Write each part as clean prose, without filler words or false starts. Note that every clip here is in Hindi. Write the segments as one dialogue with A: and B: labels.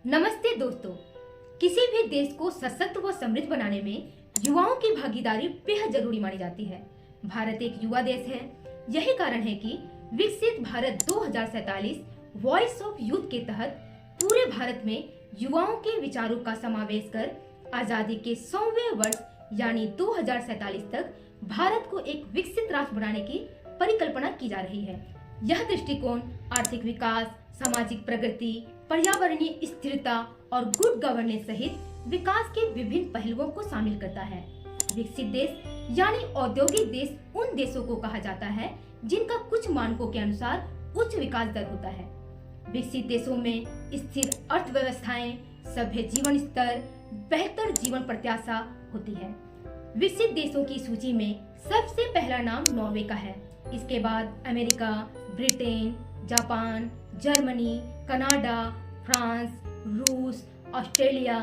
A: नमस्ते दोस्तों। किसी भी देश को सशक्त व समृद्ध बनाने में युवाओं की भागीदारी बेहद जरूरी मानी जाती है। भारत एक युवा देश है। यही कारण है कि विकसित भारत 2047 वॉइस ऑफ यूथ के तहत पूरे भारत में युवाओं के विचारों का समावेश कर आजादी के 100वें वर्ष यानी 2047 तक भारत को एक विकसित राष्ट्र बनाने की परिकल्पना की जा रही है। यह दृष्टिकोण आर्थिक विकास, सामाजिक प्रगति, पर्यावरणीय स्थिरता और गुड गवर्नेंस सहित विकास के विभिन्न पहलुओं को शामिल करता है। विकसित देश यानी औद्योगिक देश उन देशों को कहा जाता है जिनका कुछ मानकों के अनुसार उच्च विकास दर होता है। विकसित देशों में स्थिर अर्थव्यवस्थाएं, सभ्य जीवन स्तर, बेहतर जीवन प्रत्याशा होती है। विकसित देशों की सूची में सबसे पहला नाम नॉर्वे का है। इसके बाद America, Britain, Japan, Germany, Canada, France, रूस, ऑस्ट्रेलिया,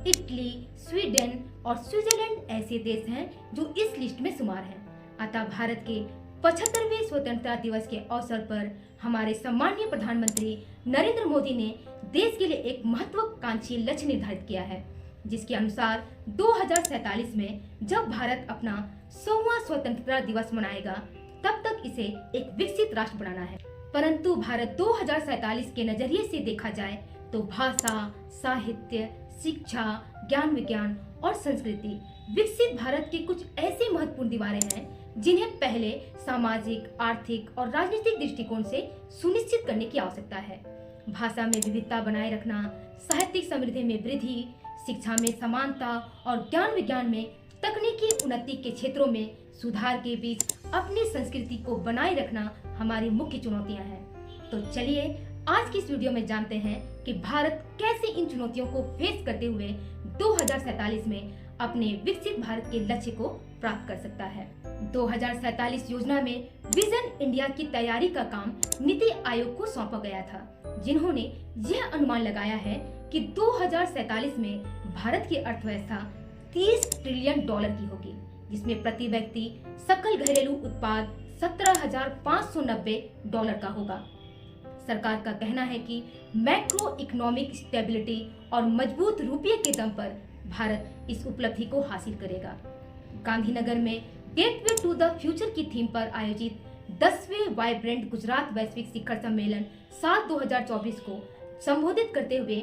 A: इटली, स्वीडन और स्विट्जरलैंड ऐसे देश हैं जो इस लिस्ट में शुमार हैं। अतः भारत के 75वें स्वतंत्रता दिवस के अवसर पर हमारे सम्मानीय प्रधानमंत्री नरेंद्र मोदी ने देश के लिए एक महत्वाकांक्षी लक्ष्य निर्धारित किया है, जिसके अनुसार 2047 में जब भारत अपना 100वां स्वतंत्रता दिवस मनाएगा तब तक इसे एक विकसित राष्ट्र बनाना है। परंतु भारत 2047 के नजरिए से देखा जाए तो भाषा, साहित्य, शिक्षा, ज्ञान विज्ञान और संस्कृति विकसित भारत की कुछ ऐसी महत्वपूर्ण दीवारें हैं जिन्हें पहले सामाजिक, आर्थिक और राजनीतिक दृष्टिकोण से सुनिश्चित करने की आवश्यकता है। भाषा में विविधता बनाए रखना, साहित्यिक समृद्धि में वृद्धि, शिक्षा में समानता और ज्ञान विज्ञान में तकनीकी उन्नति के क्षेत्रों में सुधार के बीच अपनी संस्कृति को बनाए रखना हमारी मुख्य चुनौतियां हैं। तो चलिए आज की इस वीडियो में जानते हैं कि भारत कैसे इन चुनौतियों को फेस करते हुए 2047 में अपने विकसित भारत के लक्ष्य को प्राप्त कर सकता है। 2047 योजना में विजन इंडिया की तैयारी का काम नीति आयोग को सौंपा गया था, जिन्होंने यह अनुमान लगाया है कि 2047 में भारत की अर्थव्यवस्था 30 ट्रिलियन डॉलर की होगी, जिसमें प्रति व्यक्ति सकल घरेलू उत्पाद 17,590 डॉलर का होगा। सरकार का कहना है कि मैक्रो इकोनॉमिक स्टेबिलिटी और मजबूत रुपये के दम पर भारत इस उपलब्धि को हासिल करेगा। गांधीनगर में गेटवे टू द फ्यूचर की थीम पर आयोजित 10वें वाइब्रेंट गुजरात वैश्विक शिखर सम्मेलन साल 2024 को संबोधित करते हुए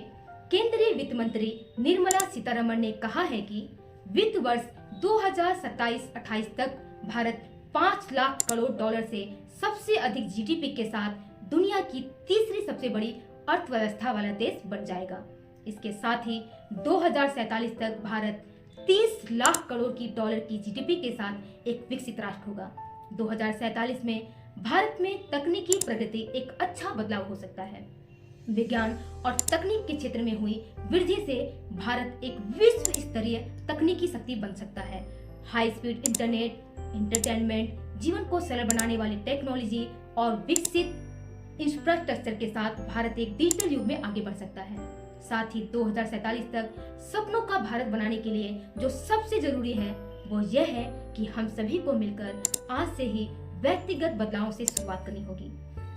A: केंद्रीय वित्त मंत्री निर्मला सीतारमण ने कहा है कि वित्त वर्ष 2027-28 तक भारत 5 लाख करोड़ डॉलर से सबसे अधिक जीडीपी के साथ दुनिया की तीसरी सबसे बड़ी अर्थव्यवस्था वाला देश बन जाएगा। इसके साथ ही 2047 तक भारत 30 लाख करोड़ की डॉलर की जीडीपी के साथ एक विकसित राष्ट्र होगा। 2047 में भारत में तकनीकी प्रगति एक अच्छा बदलाव हो सकता है। विज्ञान और तकनीक के क्षेत्र में हुई वृद्धि से भारत एक विश्व स्तरीय तकनीकी शक्ति बन सकता है। हाई स्पीड इंटरनेट, एंटरटेनमेंट, जीवन को सरल बनाने वाली टेक्नोलॉजी और विकसित इंफ्रास्ट्रक्चर के साथ भारत एक डिजिटल युग में आगे बढ़ सकता है। साथ ही 2047 तक सपनों का भारत बनाने के लिए जो सबसे जरूरी है वो यह है कि हम सभी को मिलकर आज से ही व्यक्तिगत बदलावों से शुरुआत करनी होगी।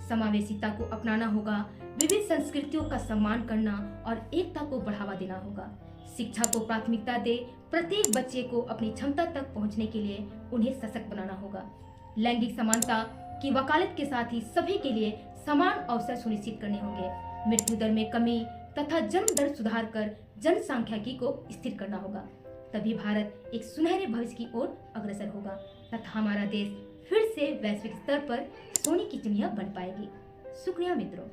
A: समावेशिता को अपनाना होगा, विविध संस्कृतियों का सम्मान करना और एकता को बढ़ावा देना होगा। शिक्षा को प्राथमिकता दे, प्रत्येक बच्चे को अपनी क्षमता तक पहुंचने के लिए उन्हें सशक्त बनाना होगा। लैंगिक समानता की वकालत के साथ ही सभी के लिए समान अवसर सुनिश्चित करने होंगे। मृत्यु दर में कमी तथा जन्म दर सुधार कर जनसांख्यिकी को स्थिर करना होगा। तभी भारत एक सुनहरे भविष्य की ओर अग्रसर होगा तथा हमारा देश फिर से वैश्विक स्तर पर सोने की चिड़िया बन पाएगी। शुक्रिया मित्रों।